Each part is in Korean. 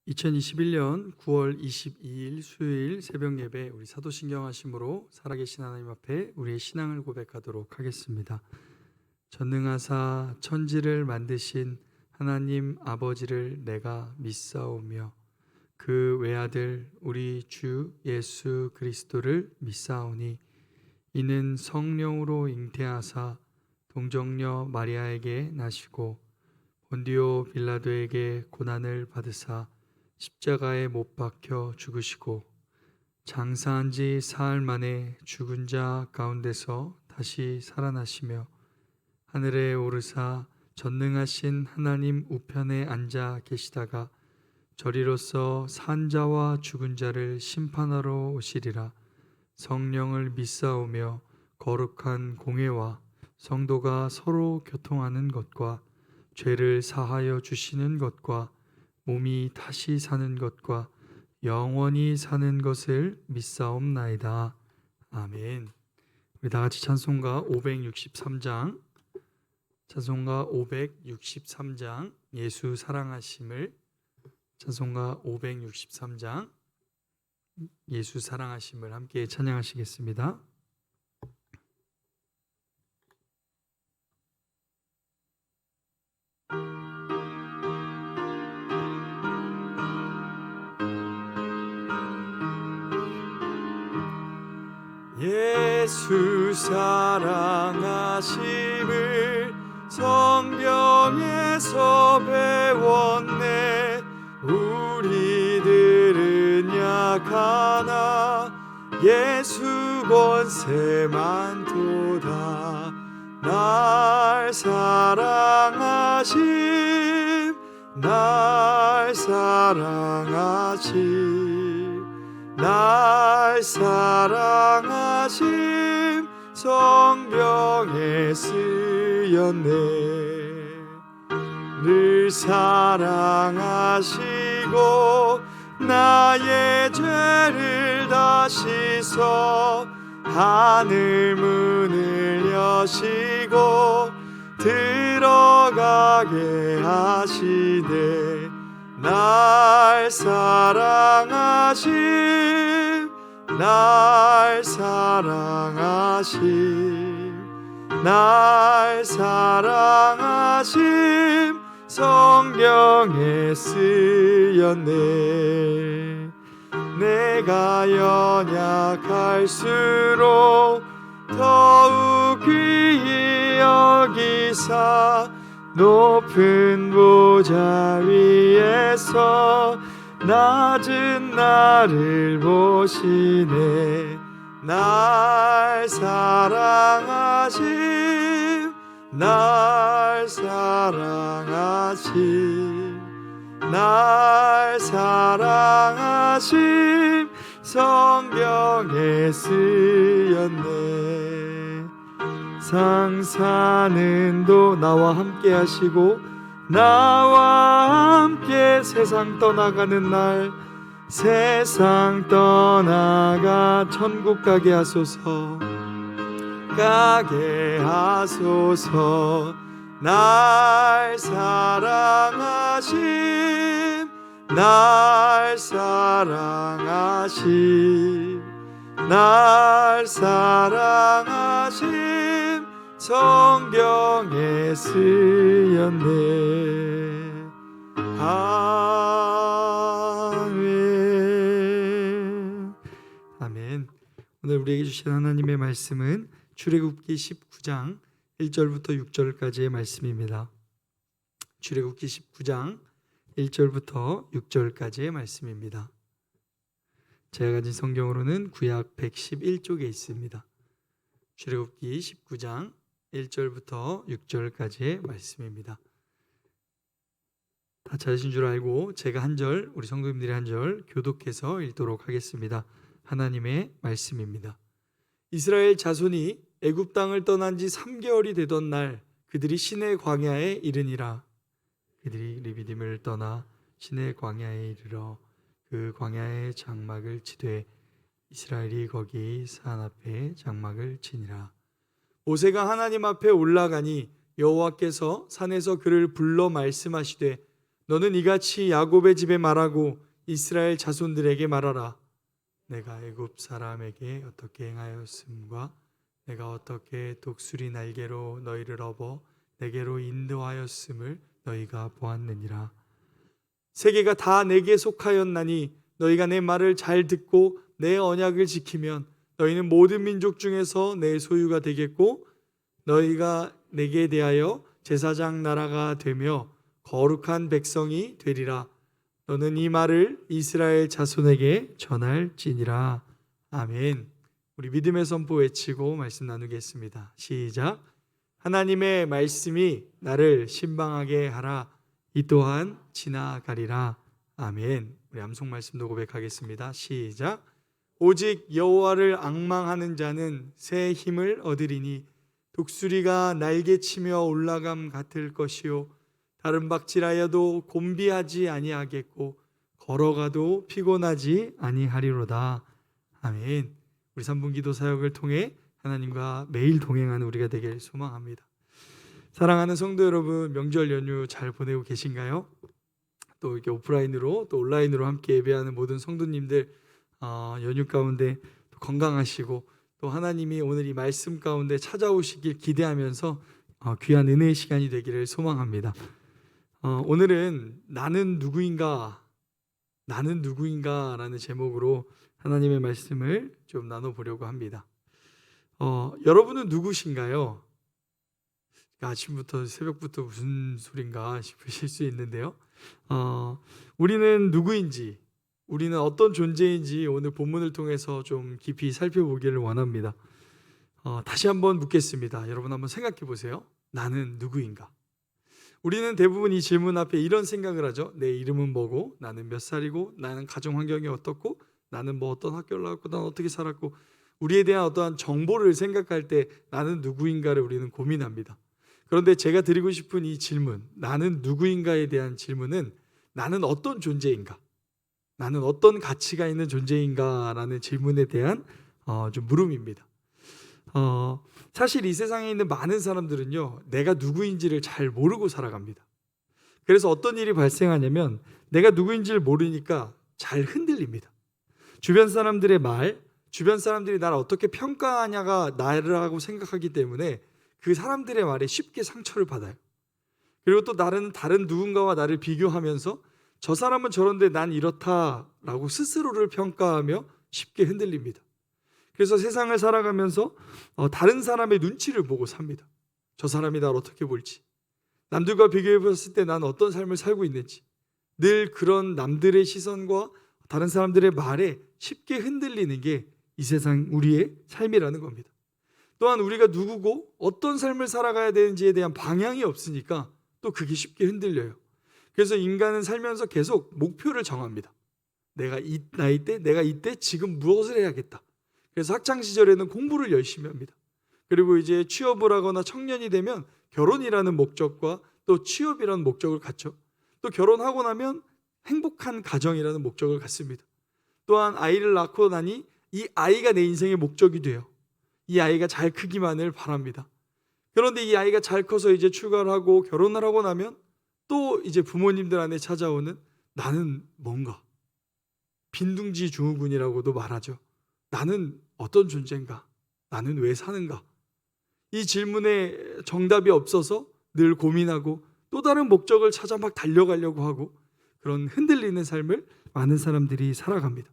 2021년 9월 22일 수요일 새벽 예배 우리 사도신경 하심으로 살아계신 하나님 앞에 우리의 신앙을 고백하도록 하겠습니다. 전능하사 천지를 만드신 하나님 아버지를 내가 믿사오며 그 외아들 우리 주 예수 그리스도를 믿사오니 이는 성령으로 잉태하사 동정녀 마리아에게 나시고 본디오 빌라도에게 고난을 받으사 십자가에 못 박혀 죽으시고 장사한 지 사흘 만에 죽은 자 가운데서 다시 살아나시며 하늘에 오르사 전능하신 하나님 우편에 앉아 계시다가 저리로서 산 자와 죽은 자를 심판하러 오시리라. 성령을 믿사오며 거룩한 공회와 성도가 서로 교통하는 것과 죄를 사하여 주시는 것과 몸이 다시 사는 것과 영원히 사는 것을 믿사옵나이다. 아멘. 우리 다 같이 찬송가 563장 예수 사랑하심을 찬송가 563장 예수 사랑하심을 함께 찬양하시겠습니다. 예수 사랑하심을 성경에서 배웠네. 우리들은 약하나 예수 권세만 도다. 날 사랑하심 날 사랑하심 성경에 쓰였네. 늘 사랑하시고 나의 죄를 다 씻어 하늘 문을 여시고 들어가게 하시네. 날 사랑하심 성경에 쓰였네. 내가 연약할수록 더욱 귀히 여기사 높은 보좌 위에서 낮은 나를 보시네. 날 사랑하심 성경에 쓰였네. 상사는도 나와 함께 하시고 나와 함께 세상 떠나가는 날 세상 떠나가 천국 가게 하소서. 날 사랑하심 성경에 쓰였네. 아멘. 오늘 우리에게 주신 하나님의 말씀은 출애굽기 19장 1절부터 6절까지의 말씀입니다. 출애굽기 19장 1절부터 6절까지의 말씀입니다. 제가 가진 성경으로는 구약 111쪽에 있습니다. 출애굽기 19장 1절부터 6절까지의 말씀입니다. 다 찾으신 줄 알고 제가 한 절, 우리 성도님들이 한 절 교독해서 읽도록 하겠습니다. 하나님의 말씀입니다. 이스라엘 자손이 애굽 땅을 떠난 지 3개월이 되던 날 그들이 시내 광야에 이르니라. 그들이 르비딤을 떠나 시내 광야에 이르러 그 광야에 장막을 치되 이스라엘이 거기 산 앞에 장막을 치니라. 모세가 하나님 앞에 올라가니 여호와께서 산에서 그를 불러 말씀하시되 너는 이같이 야곱의 집에 말하고 이스라엘 자손들에게 말하라. 내가 애굽 사람에게 어떻게 행하였음과 내가 어떻게 독수리 날개로 너희를 업어 내게로 인도하였음을 너희가 보았느니라. 세계가 다 내게 속하였나니 너희가 내 말을 잘 듣고 내 언약을 지키면 너희는 모든 민족 중에서 내 소유가 되겠고 너희가 내게 대하여 제사장 나라가 되며 거룩한 백성이 되리라. 너는 이 말을 이스라엘 자손에게 전할지니라. 아멘. 우리 믿음의 선포 외치고 말씀 나누겠습니다. 시작. 하나님의 말씀이 나를 신방하게 하라. 이 또한 지나가리라. 아멘. 우리 암송 말씀도 고백하겠습니다. 시작. 오직 여호와를 앙망하는 자는 새 힘을 얻으리니 독수리가 날개치며 올라감 같을 것이요 다른 박질하여도 곤비하지 아니하겠고 걸어가도 피곤하지 아니하리로다. 아멘. 우리 3분 기도 사역을 통해 하나님과 매일 동행하는 우리가 되길 소망합니다. 사랑하는 성도 여러분, 명절 연휴 잘 보내고 계신가요? 또 이렇게 오프라인으로 또 온라인으로 함께 예배하는 모든 성도님들 연휴 가운데 또 건강하시고 또 하나님이 오늘 이 말씀 가운데 찾아오시길 기대하면서 귀한 은혜의 시간이 되기를 소망합니다. 오늘은 나는 누구인가 라는 제목으로 하나님의 말씀을 좀 나눠보려고 합니다. 여러분은 누구신가요? 아침부터 새벽부터 무슨 소린가 싶으실 수 있는데요. 우리는 누구인지, 우리는 어떤 존재인지 오늘 본문을 통해서 좀 깊이 살펴보기를 원합니다. 다시 한번 묻겠습니다. 여러분 한번 생각해 보세요. 나는 누구인가? 우리는 대부분 이 질문 앞에 이런 생각을 하죠. 내 이름은 뭐고, 나는 몇 살이고, 나는 가정 환경이 어떻고, 나는 뭐 어떤 학교를 나왔고, 난 어떻게 살았고, 우리에 대한 어떠한 정보를 생각할 때 나는 누구인가를 우리는 고민합니다. 그런데 제가 드리고 싶은 이 질문, 나는 누구인가에 대한 질문은 나는 어떤 존재인가? 나는 어떤 가치가 있는 존재인가라는 질문에 대한 좀 물음입니다. 사실 이 세상에 있는 많은 사람들은요, 내가 누구인지를 잘 모르고 살아갑니다. 그래서 어떤 일이 발생하냐면 내가 누구인지를 모르니까 잘 흔들립니다. 주변 사람들의 말, 주변 사람들이 나를 어떻게 평가하냐가 나라고 생각하기 때문에 그 사람들의 말에 쉽게 상처를 받아요. 그리고 또 다른 누군가와 나를 비교하면서 저 사람은 저런데 난 이렇다라고 스스로를 평가하며 쉽게 흔들립니다. 그래서 세상을 살아가면서 다른 사람의 눈치를 보고 삽니다. 저 사람이 나를 어떻게 볼지, 남들과 비교해 봤을 때 난 어떤 삶을 살고 있는지, 늘 그런 남들의 시선과 다른 사람들의 말에 쉽게 흔들리는 게 이 세상 우리의 삶이라는 겁니다. 또한 우리가 누구고 어떤 삶을 살아가야 되는지에 대한 방향이 없으니까 또 그게 쉽게 흔들려요. 그래서 인간은 살면서 계속 목표를 정합니다. 내가 이 나이 때, 내가 이때 지금 무엇을 해야겠다. 그래서 학창 시절에는 공부를 열심히 합니다. 그리고 이제 취업을 하거나 청년이 되면 결혼이라는 목적과 또 취업이라는 목적을 갖죠. 또 결혼하고 나면 행복한 가정이라는 목적을 갖습니다. 또한 아이를 낳고 나니 이 아이가 내 인생의 목적이 돼요. 이 아이가 잘 크기만을 바랍니다. 그런데 이 아이가 잘 커서 이제 출가를 하고 결혼을 하고 나면 또 이제 부모님들 안에 찾아오는 나는 뭔가, 빈둥지 증후군이라고도 말하죠. 나는 어떤 존재인가? 나는 왜 사는가? 이 질문에 정답이 없어서 늘 고민하고 또 다른 목적을 찾아 막 달려가려고 하고 그런 흔들리는 삶을 많은 사람들이 살아갑니다.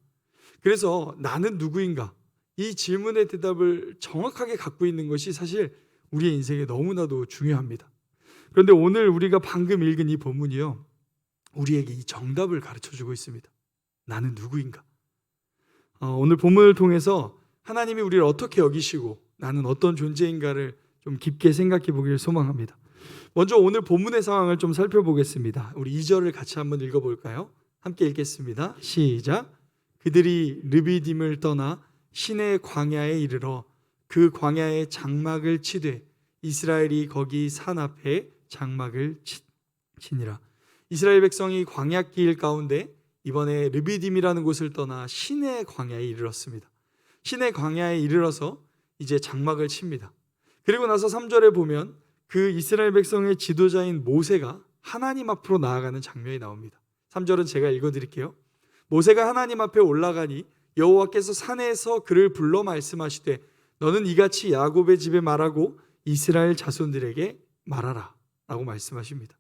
그래서 나는 누구인가? 이 질문의 대답을 정확하게 갖고 있는 것이 사실 우리의 인생에 너무나도 중요합니다. 그런데 오늘 우리가 방금 읽은 이 본문이요, 우리에게 이 정답을 가르쳐주고 있습니다. 나는 누구인가? 오늘 본문을 통해서 하나님이 우리를 어떻게 여기시고 나는 어떤 존재인가를 좀 깊게 생각해 보기를 소망합니다. 먼저 오늘 본문의 상황을 좀 살펴보겠습니다. 우리 2절을 같이 한번 읽어볼까요? 함께 읽겠습니다. 시작. 그들이 르비딤을 떠나 시내 광야에 이르러 그 광야에 장막을 치되 이스라엘이 거기 산 앞에 장막을 치니라. 이스라엘 백성이 광야길 가운데 이번에 르비딤이라는 곳을 떠나 시내 광야에 이르렀습니다. 시내 광야에 이르러서 이제 장막을 칩니다. 그리고 나서 3절에 보면 그 이스라엘 백성의 지도자인 모세가 하나님 앞으로 나아가는 장면이 나옵니다. 3절은 제가 읽어드릴게요. 모세가 하나님 앞에 올라가니 여호와께서 산에서 그를 불러 말씀하시되 너는 이같이 야곱의 집에 말하고 이스라엘 자손들에게 말하라 라고 말씀하십니다.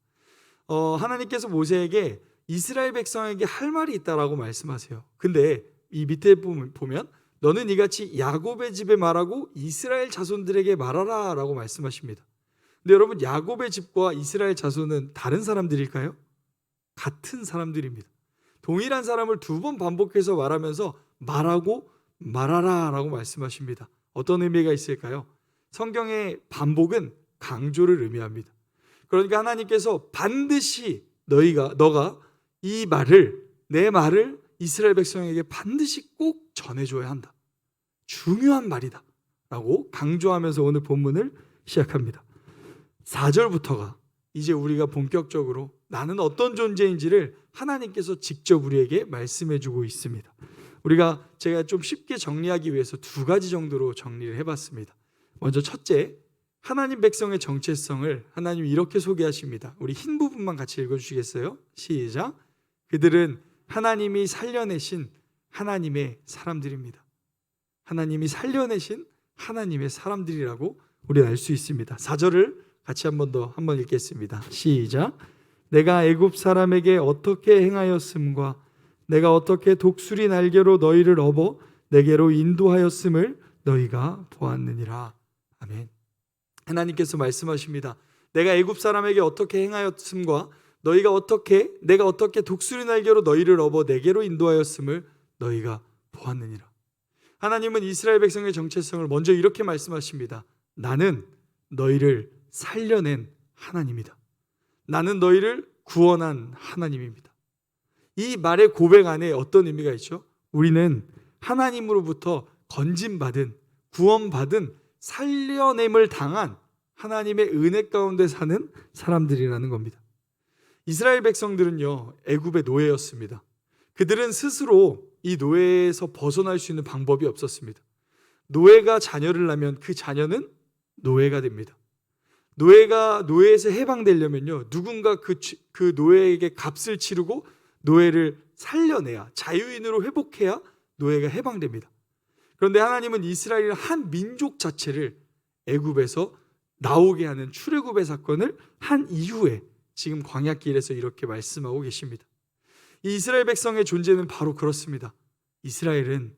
하나님께서 모세에게 이스라엘 백성에게 할 말이 있다라고 말씀하세요. 근데 이 밑에 보면 너는 이같이 야곱의 집에 말하고 이스라엘 자손들에게 말하라 라고 말씀하십니다. 근데 여러분, 야곱의 집과 이스라엘 자손은 다른 사람들일까요? 같은 사람들입니다. 동일한 사람을 두 번 반복해서 말하면서 말하고 말하라 라고 말씀하십니다. 어떤 의미가 있을까요? 성경의 반복은 강조를 의미합니다. 그러니까 하나님께서 반드시 너가 이 말을, 내 말을 이스라엘 백성에게 반드시 꼭 전해줘야 한다. 중요한 말이다 라고 강조하면서 오늘 본문을 시작합니다. 4절부터가 이제 우리가 본격적으로 나는 어떤 존재인지를 하나님께서 직접 우리에게 말씀해주고 있습니다. 제가 좀 쉽게 정리하기 위해서 두 가지 정도로 정리를 해봤습니다. 먼저 첫째, 하나님 백성의 정체성을 하나님이 이렇게 소개하십니다. 우리 흰 부분만 같이 읽어주시겠어요? 시작. 그들은 하나님이 살려내신 하나님의 사람들입니다. 하나님이 살려내신 하나님의 사람들이라고 우리는 알 수 있습니다. 4절을 같이 한번 읽겠습니다. 시작. 내가 애굽 사람에게 어떻게 행하였음과 내가 어떻게 독수리 날개로 너희를 업어 내게로 인도하였음을 너희가 보았느니라. 아멘. 하나님께서 말씀하십니다. 내가 애굽 사람에게 어떻게 행하였음과 내가 어떻게 독수리 날개로 너희를 업어 내게로 인도하였음을 너희가 보았느니라. 하나님은 이스라엘 백성의 정체성을 먼저 이렇게 말씀하십니다. 나는 너희를 살려낸 하나님이다. 나는 너희를 구원한 하나님입니다. 이 말의 고백 안에 어떤 의미가 있죠? 우리는 하나님으로부터 건짐받은, 구원받은, 살려냄을 당한 하나님의 은혜 가운데 사는 사람들이라는 겁니다. 이스라엘 백성들은요, 애굽의 노예였습니다. 그들은 스스로 이 노예에서 벗어날 수 있는 방법이 없었습니다. 노예가 자녀를 낳으면 그 자녀는 노예가 됩니다. 노예가 노예에서 해방되려면요, 누군가 그 노예에게 값을 치르고 노예를 살려내야, 자유인으로 회복해야 노예가 해방됩니다. 그런데 하나님은 이스라엘 한 민족 자체를 애굽에서 나오게 하는 출애굽의 사건을 한 이후에 지금 광야길에서 이렇게 말씀하고 계십니다. 이 이스라엘 백성의 존재는 바로 그렇습니다. 이스라엘은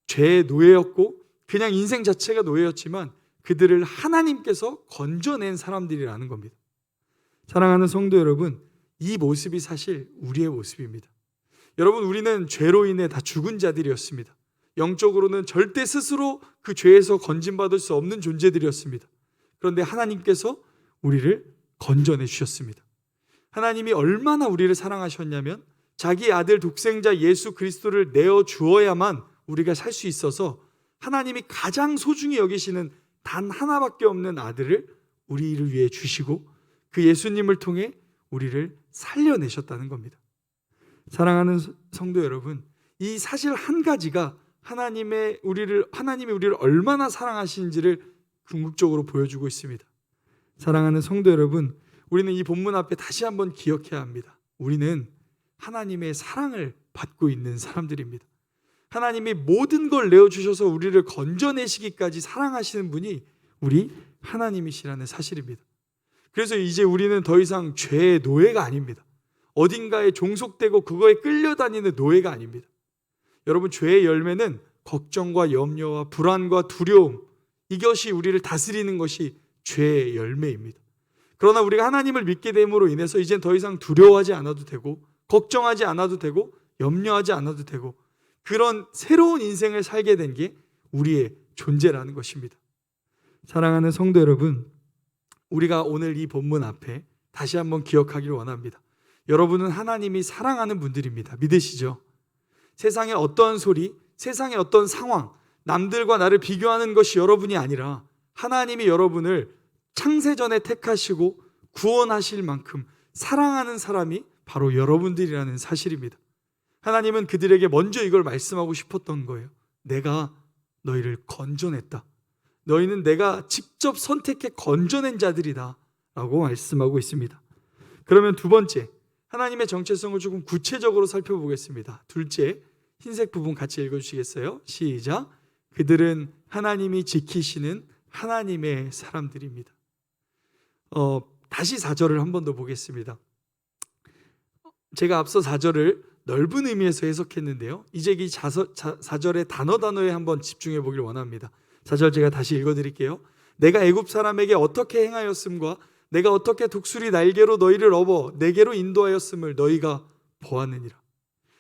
죄의 노예였고 그냥 인생 자체가 노예였지만 그들을 하나님께서 건져낸 사람들이라는 겁니다. 사랑하는 성도 여러분, 이 모습이 사실 우리의 모습입니다. 여러분, 우리는 죄로 인해 다 죽은 자들이었습니다. 영적으로는 절대 스스로 그 죄에서 건짐받을 수 없는 존재들이었습니다. 그런데 하나님께서 우리를 건져내 주셨습니다. 하나님이 얼마나 우리를 사랑하셨냐면 자기 아들 독생자 예수 그리스도를 내어 주어야만 우리가 살 수 있어서 하나님이 가장 소중히 여기시는 단 하나밖에 없는 아들을 우리를 위해 주시고 그 예수님을 통해 우리를 살려내셨다는 겁니다. 사랑하는 성도 여러분, 이 사실 한 가지가 하나님이 우리를 얼마나 사랑하시는지를 궁극적으로 보여주고 있습니다. 사랑하는 성도 여러분, 우리는 이 본문 앞에 다시 한번 기억해야 합니다. 우리는 하나님의 사랑을 받고 있는 사람들입니다. 하나님이 모든 걸 내어주셔서 우리를 건져내시기까지 사랑하시는 분이 우리 하나님이시라는 사실입니다. 그래서 이제 우리는 더 이상 죄의 노예가 아닙니다. 어딘가에 종속되고 그거에 끌려다니는 노예가 아닙니다. 여러분, 죄의 열매는 걱정과 염려와 불안과 두려움, 이것이 우리를 다스리는 것이 죄의 열매입니다. 그러나 우리가 하나님을 믿게 됨으로 인해서 이젠 더 이상 두려워하지 않아도 되고 걱정하지 않아도 되고 염려하지 않아도 되고 그런 새로운 인생을 살게 된 게 우리의 존재라는 것입니다. 사랑하는 성도 여러분, 우리가 오늘 이 본문 앞에 다시 한번 기억하기를 원합니다. 여러분은 하나님이 사랑하는 분들입니다. 믿으시죠? 세상의 어떠한 소리, 세상의 어떤 상황, 남들과 나를 비교하는 것이 여러분이 아니라 하나님이 여러분을 창세전에 택하시고 구원하실 만큼 사랑하는 사람이 바로 여러분들이라는 사실입니다. 하나님은 그들에게 먼저 이걸 말씀하고 싶었던 거예요. 내가 너희를 건져냈다. 너희는 내가 직접 선택해 건져낸 자들이다 라고 말씀하고 있습니다. 그러면 두 번째, 하나님의 정체성을 조금 구체적으로 살펴보겠습니다. 둘째, 흰색 부분 같이 읽어주시겠어요? 시작. 그들은 하나님이 지키시는 하나님의 사람들입니다. 다시 4절을 한 번 더 보겠습니다. 제가 앞서 4절을 넓은 의미에서 해석했는데요. 이제 이 4절의 단어에 한번 집중해 보길 원합니다. 4절 제가 다시 읽어드릴게요. 내가 애굽 사람에게 어떻게 행하였음과 내가 어떻게 독수리 날개로 너희를 업어 내게로 인도하였음을 너희가 보았느니라.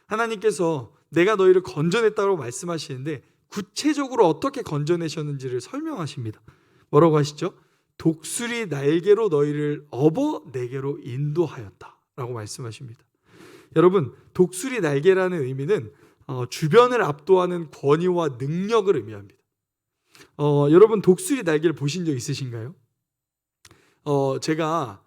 하나님께서 내가 너희를 건져냈다고 말씀하시는데 구체적으로 어떻게 건져내셨는지를 설명하십니다. 뭐라고 하시죠? 독수리 날개로 너희를 업어 내게로 인도하였다 라고 말씀하십니다. 여러분, 독수리 날개라는 의미는 주변을 압도하는 권위와 능력을 의미합니다. 여러분, 독수리 날개를 보신 적 있으신가요? 제가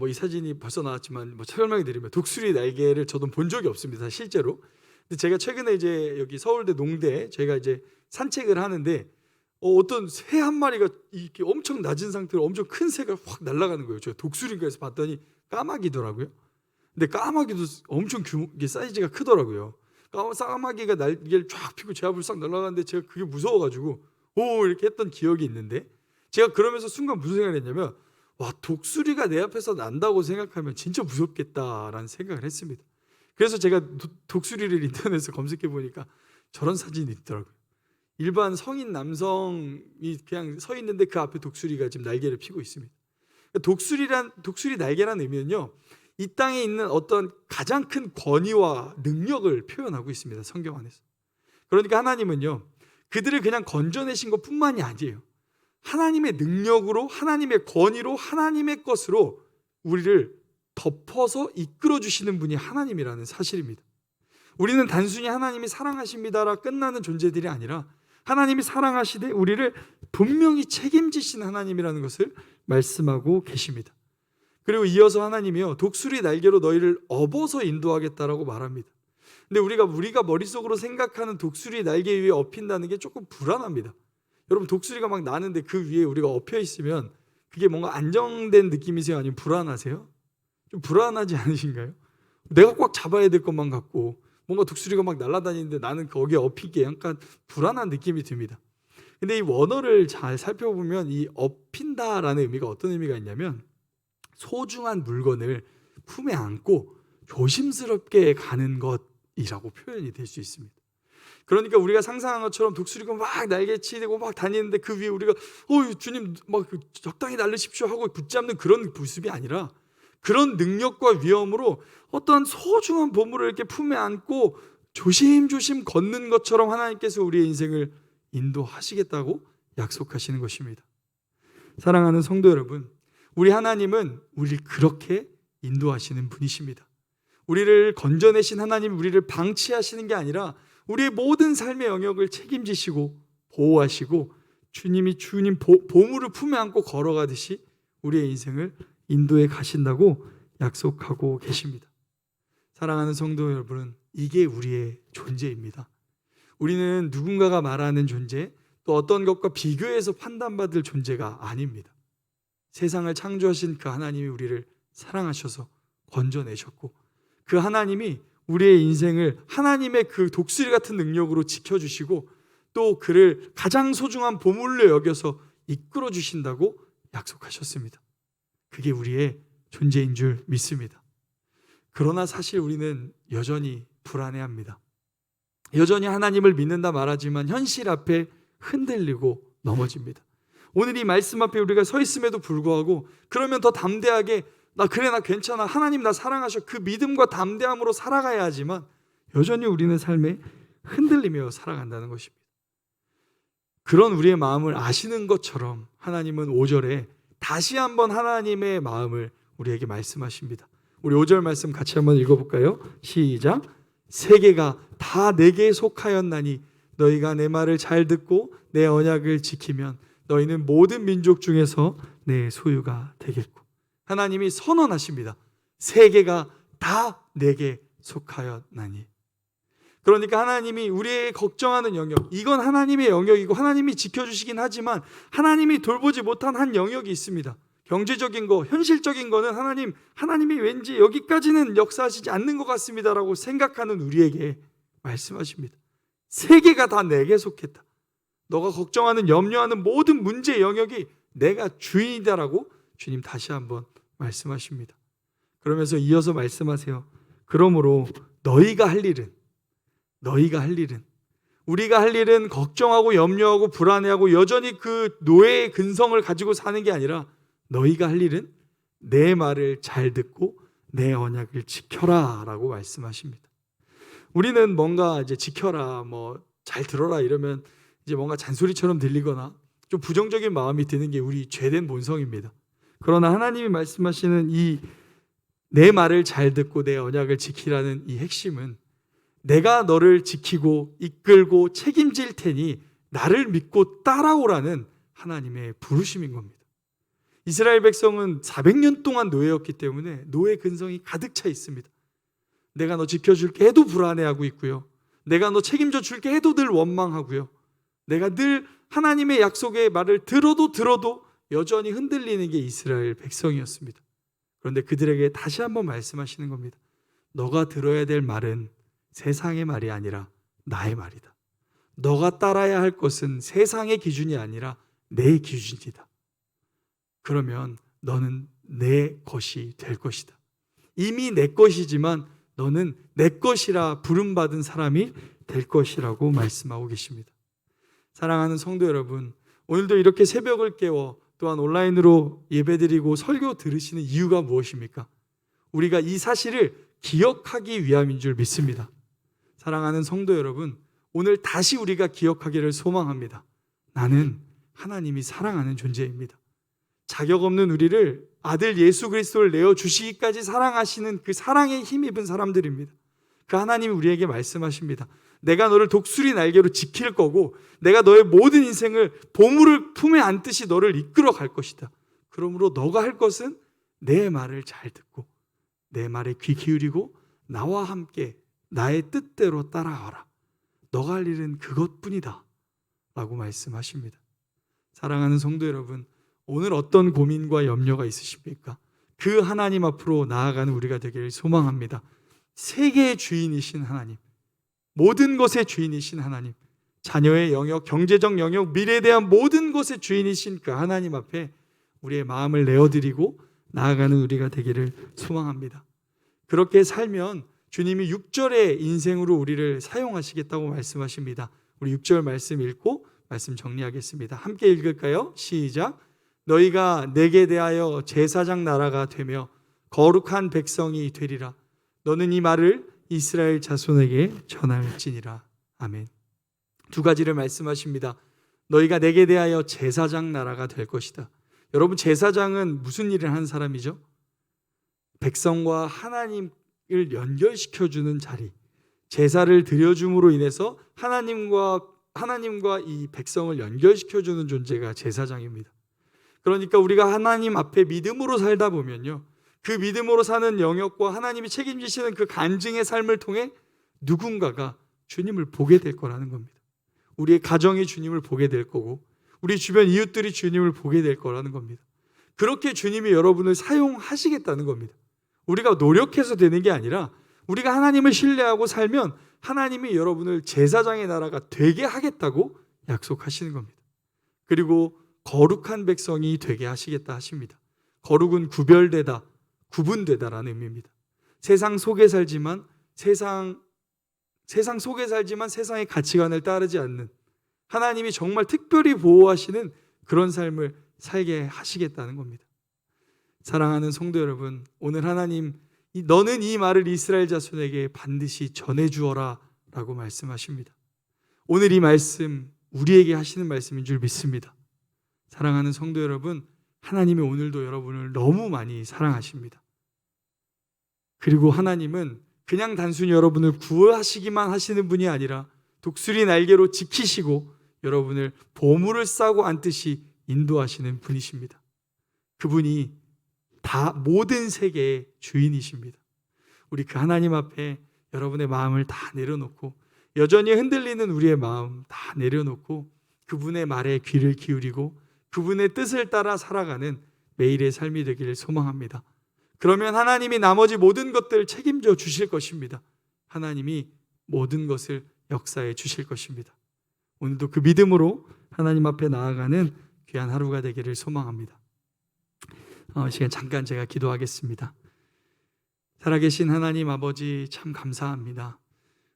이 사진이 벌써 나왔지만 설명해 드리면 독수리 날개를 저도 본 적이 없습니다, 실제로. 근데 제가 최근에 이제 여기 서울대 농대 제가 이제 산책을 하는데 어떤 새 한 마리가 이렇게 엄청 낮은 상태로 엄청 큰 새가 확 날아가는 거예요. 제가 독수리인가 해서 봤더니 까마귀더라고요. 근데 까마귀도 엄청 사이즈가 크더라고요. 까마귀가 날개를 쫙 펴고 제 앞으로 싹 날아가는데 제가 그게 무서워가지고 오 이렇게 했던 기억이 있는데, 제가 그러면서 순간 무슨 생각을 했냐면, 와, 독수리가 내 앞에서 난다고 생각하면 진짜 무섭겠다라는 생각을 했습니다. 그래서 제가 독수리를 인터넷에서 검색해 보니까 저런 사진이 있더라고요. 일반 성인 남성이 그냥 서 있는데 그 앞에 독수리가 지금 날개를 펴고 있습니다. 독수리 날개라는 의미는요, 이 땅에 있는 어떤 가장 큰 권위와 능력을 표현하고 있습니다, 성경 안에서. 그러니까 하나님은요, 그들을 그냥 건져내신 것뿐만이 아니에요. 하나님의 능력으로, 하나님의 권위로, 하나님의 것으로 우리를 덮어서 이끌어 주시는 분이 하나님이라는 사실입니다. 우리는 단순히 하나님이 사랑하십니다라 끝나는 존재들이 아니라 하나님이 사랑하시되 우리를 분명히 책임지신 하나님이라는 것을 말씀하고 계십니다. 그리고 이어서 하나님이요, 독수리 날개로 너희를 업어서 인도하겠다라고 말합니다. 근데 우리가 머릿속으로 생각하는 독수리 날개 위에 업힌다는 게 조금 불안합니다. 여러분, 독수리가 막 나는데 그 위에 우리가 엎여 있으면 그게 뭔가 안정된 느낌이세요? 아니면 불안하세요? 좀 불안하지 않으신가요? 내가 꽉 잡아야 될 것만 같고 뭔가 독수리가 막 날아다니는데 나는 거기에 엎이기에 약간 불안한 느낌이 듭니다. 근데 이 원어를 잘 살펴보면 이 엎인다라는 의미가 어떤 의미가 있냐면, 소중한 물건을 품에 안고 조심스럽게 가는 것이라고 표현이 될 수 있습니다. 그러니까 우리가 상상한 것처럼 독수리가 막 날개치고 막 다니는데 그 위에 우리가 주님 막 적당히 날르십시오 하고 붙잡는 그런 모습이 아니라, 그런 능력과 위엄으로 어떤 소중한 보물을 이렇게 품에 안고 조심조심 걷는 것처럼 하나님께서 우리의 인생을 인도하시겠다고 약속하시는 것입니다. 사랑하는 성도 여러분, 우리 하나님은 우리를 그렇게 인도하시는 분이십니다. 우리를 건져내신 하나님, 우리를 방치하시는 게 아니라 우리의 모든 삶의 영역을 책임지시고 보호하시고 주님 보물을 품에 안고 걸어가듯이 우리의 인생을 인도해 가신다고 약속하고 계십니다. 사랑하는 성도 여러분, 이게 우리의 존재입니다. 우리는 누군가가 말하는 존재, 또 어떤 것과 비교해서 판단받을 존재가 아닙니다. 세상을 창조하신 그 하나님이 우리를 사랑하셔서 건져내셨고, 그 하나님이 우리의 인생을 하나님의 그 독수리 같은 능력으로 지켜주시고 또 그를 가장 소중한 보물로 여겨서 이끌어 주신다고 약속하셨습니다. 그게 우리의 존재인 줄 믿습니다. 그러나 사실 우리는 여전히 불안해합니다. 여전히 하나님을 믿는다 말하지만 현실 앞에 흔들리고 넘어집니다. 오늘 이 말씀 앞에 우리가 서 있음에도 불구하고 그러면 더 담대하게 나 괜찮아, 하나님 나 사랑하셔, 그 믿음과 담대함으로 살아가야 하지만 여전히 우리는 삶에 흔들리며 살아간다는 것입니다. 그런 우리의 마음을 아시는 것처럼 하나님은 5절에 다시 한번 하나님의 마음을 우리에게 말씀하십니다. 우리 5절 말씀 같이 한번 읽어볼까요? 시작. 세계가 다 내게 속하였나니 너희가 내 말을 잘 듣고 내 언약을 지키면 너희는 모든 민족 중에서 내 소유가 되겠고. 하나님이 선언하십니다. 세계가 다 내게 속하였나니. 그러니까 하나님이 우리의 걱정하는 영역, 이건 하나님의 영역이고 하나님이 지켜주시긴 하지만 하나님이 돌보지 못한 한 영역이 있습니다. 경제적인 거, 현실적인 거는 하나님이 왠지 여기까지는 역사하시지 않는 것 같습니다라고 생각하는 우리에게 말씀하십니다. 세계가 다 내게 속했다. 너가 걱정하는, 염려하는 모든 문제 영역이 내가 주인이다라고 주님 다시 한번 말씀하십니다. 그러면서 이어서 말씀하세요. 그러므로 너희가 할 일은 우리가 할 일은 걱정하고 염려하고 불안해하고 여전히 그 노예의 근성을 가지고 사는 게 아니라 너희가 할 일은 내 말을 잘 듣고 내 언약을 지켜라 라고 말씀하십니다. 우리는 뭔가 이제 지켜라, 잘 들어라 이러면 이제 뭔가 잔소리처럼 들리거나 좀 부정적인 마음이 드는 게 우리 죄된 본성입니다. 그러나 하나님이 말씀하시는 이 내 말을 잘 듣고 내 언약을 지키라는 이 핵심은 내가 너를 지키고 이끌고 책임질 테니 나를 믿고 따라오라는 하나님의 부르심인 겁니다. 이스라엘 백성은 400년 동안 노예였기 때문에 노예 근성이 가득 차 있습니다. 내가 너 지켜줄게 해도 불안해하고 있고요. 내가 너 책임져 줄게 해도 늘 원망하고요. 내가 늘 하나님의 약속의 말을 들어도 여전히 흔들리는 게 이스라엘 백성이었습니다. 그런데 그들에게 다시 한번 말씀하시는 겁니다. 너가 들어야 될 말은 세상의 말이 아니라 나의 말이다. 너가 따라야 할 것은 세상의 기준이 아니라 내 기준이다. 그러면 너는 내 것이 될 것이다. 이미 내 것이지만 너는 내 것이라 부름받은 사람이 될 것이라고 말씀하고 계십니다. 사랑하는 성도 여러분, 오늘도 이렇게 새벽을 깨워 또한 온라인으로 예배드리고 설교 들으시는 이유가 무엇입니까? 우리가 이 사실을 기억하기 위함인 줄 믿습니다. 사랑하는 성도 여러분, 오늘 다시 우리가 기억하기를 소망합니다. 나는 하나님이 사랑하는 존재입니다. 자격 없는 우리를 아들 예수 그리스도를 내어주시기까지 사랑하시는 그 사랑에 힘입은 사람들입니다. 그 하나님이 우리에게 말씀하십니다. 내가 너를 독수리 날개로 지킬 거고 내가 너의 모든 인생을 보물을 품에 안듯이 너를 이끌어 갈 것이다. 그러므로 너가 할 것은 내 말을 잘 듣고 내 말에 귀 기울이고 나와 함께 나의 뜻대로 따라와라. 너가 할 일은 그것뿐이다 라고 말씀하십니다. 사랑하는 성도 여러분, 오늘 어떤 고민과 염려가 있으십니까? 그 하나님 앞으로 나아가는 우리가 되기를 소망합니다. 세계의 주인이신 하나님, 모든 것의 주인이신 하나님, 자녀의 영역, 경제적 영역, 미래에 대한 모든 것의 주인이신 그 하나님 앞에 우리의 마음을 내어드리고 나아가는 우리가 되기를 소망합니다. 그렇게 살면 주님이 6절의 인생으로 우리를 사용하시겠다고 말씀하십니다. 우리 6절 말씀 읽고 말씀 정리하겠습니다. 함께 읽을까요? 시작. 너희가 내게 대하여 제사장 나라가 되며 거룩한 백성이 되리라. 너는 이 말을 이스라엘 자손에게 전할지니라. 아멘. 두 가지를 말씀하십니다. 너희가 내게 대하여 제사장 나라가 될 것이다. 여러분, 제사장은 무슨 일을 하는 사람이죠? 백성과 하나님을 연결시켜주는 자리, 제사를 드려줌으로 인해서 하나님과 이 백성을 연결시켜주는 존재가 제사장입니다. 그러니까 우리가 하나님 앞에 믿음으로 살다 보면요, 그 믿음으로 사는 영역과 하나님이 책임지시는 그 간증의 삶을 통해 누군가가 주님을 보게 될 거라는 겁니다. 우리의 가정이 주님을 보게 될 거고 우리 주변 이웃들이 주님을 보게 될 거라는 겁니다. 그렇게 주님이 여러분을 사용하시겠다는 겁니다. 우리가 노력해서 되는 게 아니라 우리가 하나님을 신뢰하고 살면 하나님이 여러분을 제사장의 나라가 되게 하겠다고 약속하시는 겁니다. 그리고 거룩한 백성이 되게 하시겠다 하십니다. 거룩은 구별되다, 구분되다라는 의미입니다. 세상 속에 살지만 세상의 가치관을 따르지 않는, 하나님이 정말 특별히 보호하시는 그런 삶을 살게 하시겠다는 겁니다. 사랑하는 성도 여러분, 오늘 하나님, 너는 이 말을 이스라엘 자손에게 반드시 전해주어라 라고 말씀하십니다. 오늘 이 말씀 우리에게 하시는 말씀인 줄 믿습니다. 사랑하는 성도 여러분, 하나님이 오늘도 여러분을 너무 많이 사랑하십니다. 그리고 하나님은 그냥 단순히 여러분을 구하시기만 하시는 분이 아니라 독수리 날개로 지키시고 여러분을 보물을 싸고 앉듯이 인도하시는 분이십니다. 그분이 다 모든 세계의 주인이십니다. 우리 그 하나님 앞에 여러분의 마음을 다 내려놓고, 여전히 흔들리는 우리의 마음 다 내려놓고 그분의 말에 귀를 기울이고 그분의 뜻을 따라 살아가는 매일의 삶이 되기를 소망합니다. 그러면 하나님이 나머지 모든 것들을 책임져 주실 것입니다. 하나님이 모든 것을 역사해 주실 것입니다. 오늘도 그 믿음으로 하나님 앞에 나아가는 귀한 하루가 되기를 소망합니다. 시간 잠깐 제가 기도하겠습니다. 살아계신 하나님 아버지, 참 감사합니다.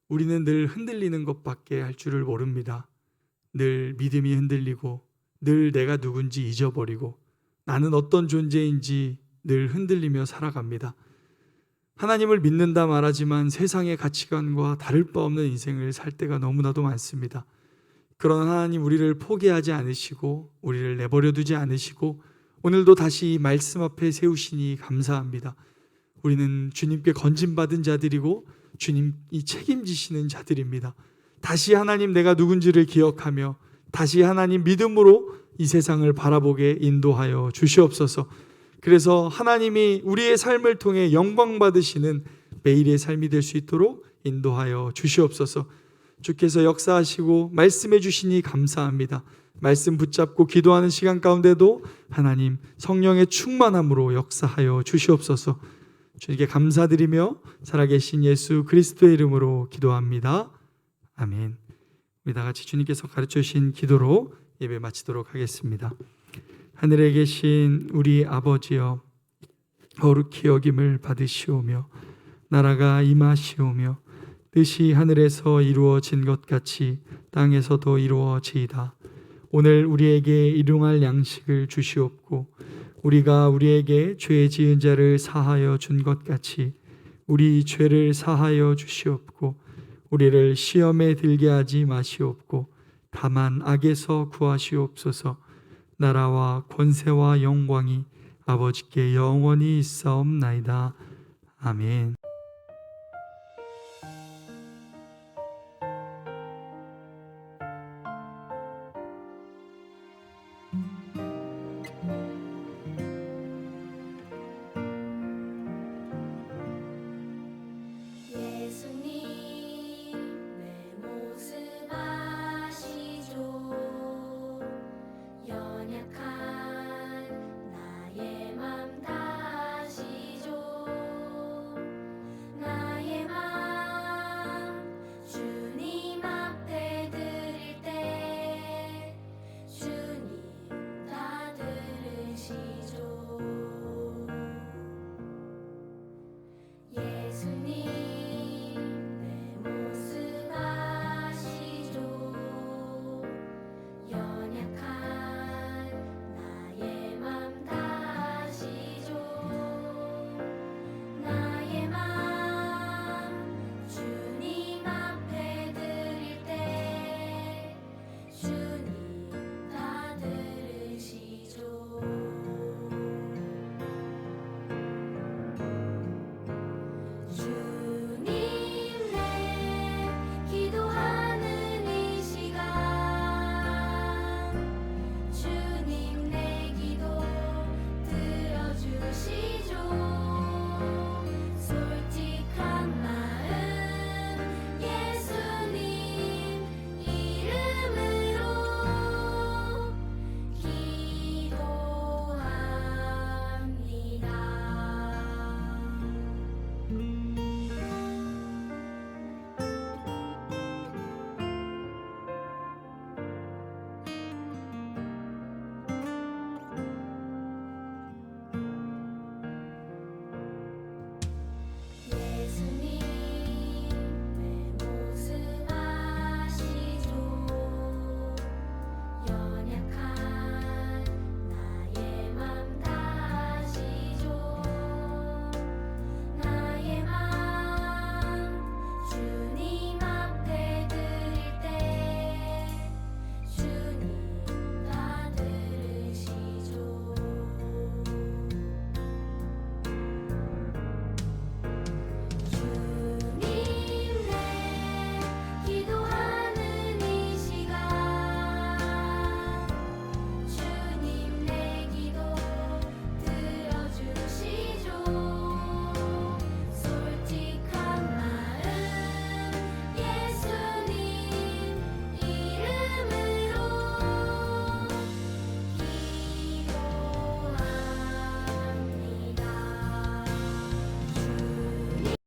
우리는 늘 흔들리는 것밖에 할 줄을 모릅니다. 늘 믿음이 흔들리고 늘 내가 누군지 잊어버리고 나는 어떤 존재인지 늘 흔들리며 살아갑니다. 하나님을 믿는다 말하지만 세상의 가치관과 다를 바 없는 인생을 살 때가 너무나도 많습니다. 그러나 하나님, 우리를 포기하지 않으시고 우리를 내버려 두지 않으시고 오늘도 다시 이 말씀 앞에 세우시니 감사합니다. 우리는 주님께 건진받은 자들이고 주님이 책임지시는 자들입니다. 다시 하나님, 내가 누군지를 기억하며 다시 하나님 믿음으로 이 세상을 바라보게 인도하여 주시옵소서. 그래서 하나님이 우리의 삶을 통해 영광 받으시는 매일의 삶이 될 수 있도록 인도하여 주시옵소서. 주께서 역사하시고 말씀해 주시니 감사합니다. 말씀 붙잡고 기도하는 시간 가운데도 하나님 성령의 충만함으로 역사하여 주시옵소서. 주님께 감사드리며 살아계신 예수 그리스도의 이름으로 기도합니다. 아멘. 우리 다 같이 주님께서 가르쳐 주신 기도로 예배 마치도록 하겠습니다. 하늘에 계신 우리 아버지여, 거룩히 여김을 받으시오며 나라가 임하시오며 뜻이 하늘에서 이루어진 것 같이 땅에서도 이루어지이다. 오늘 우리에게 일용할 양식을 주시옵고 우리가 우리에게 죄 지은 자를 사하여 준 것 같이 우리 죄를 사하여 주시옵고 우리를 시험에 들게 하지 마시옵고 다만 악에서 구하시옵소서. 나라와 권세와 영광이 아버지께 영원히 있사옵나이다. 아멘.